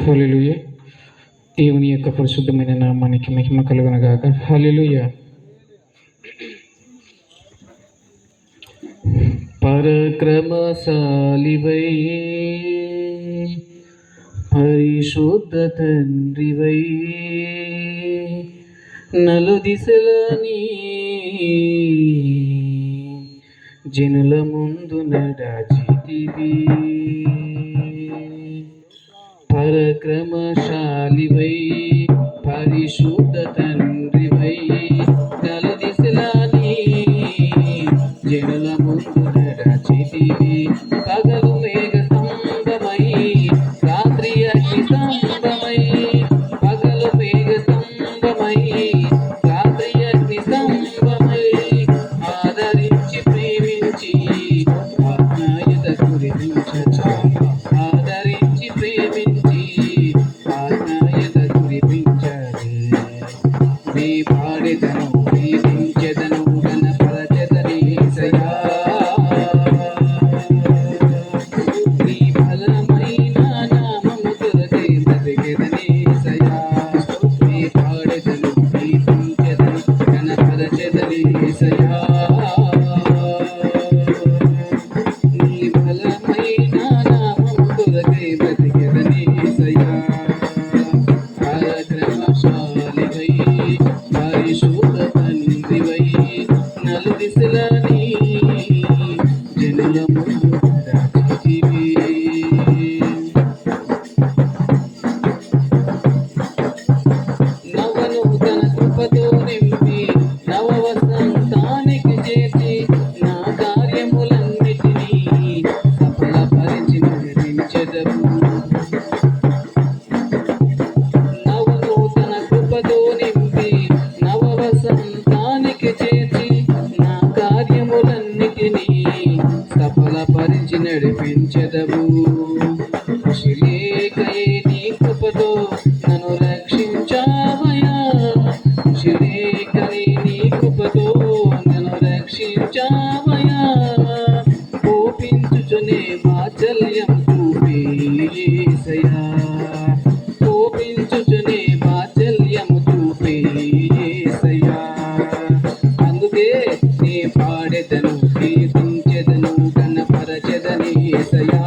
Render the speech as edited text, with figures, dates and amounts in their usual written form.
హల్లెలూయా. దేవుని యొక్క పరిశుద్ధమైన నామానికి మహిమ కలుగునగాక. హల్లెలూయా. పరక్రమశాలివై పరిశుద్ధ తండ్రివై నలుదిశలని జనుల ముందు నడచితివి. పరక్రమశాలివై పరిశుద్ధ తండ్రివై నలుదిశలని జనుల ముందు నడచితివి. పగలు మేఘ స్తంభమై రాత్రి అగ్ని స్తంభమై, పగలు మేఘ స్తంభమై రాత్రి అగ్ని స్తంభమై ఆదరించి ప్రేమించి ఆజ్ఞాయత కురిపించు. ఆదరించి ప్రేమించి ఆజ్ఞాయత కురిపించదు. నీ పాడెదను ప్రేమించెదను గణపరచెదని యేసయ్యా. నీ బలమైన నామము కొరకే బ్రతికెదని యేసయ్యా. నీ పాడెదను ప్రేమించెదను గణపరచెదని యేసయ్యా. నీ బలమైన నామము కొరకే బ్రతికెదని యేసయ్యా. పరక్రమశాలివై పరిశుద్ధ తండ్రివై నలుదిశలని జనుల ముందు నడచితివి. నవనూతన కృపతో నింపి నవ వసంతానికి చేర్చి నా కార్యములన్నిటినీ సఫలపరిచి నడిపించెదవు. నవనూతన కృపతో నింపి నవ వసంతానికి చేర్చి నా కార్యములన్నిటినీ సఫలపరిచి నడిపించెదవు. కృషిలేకయే నీ కృపతో నన్ను రక్షించావయ్యా. కృషిలేకయే నీ కృపతో నన్ను రక్షించావయ్యా. కోపించుచునే వాత్సల్యం చూపే యేసయ్యా. కోపించుచునే వాత్సల్యము చూపే యేసయ్యా. అందుకే నీ పాడెదను కీర్తించెదను గణపరచెదని యేసయ్యా.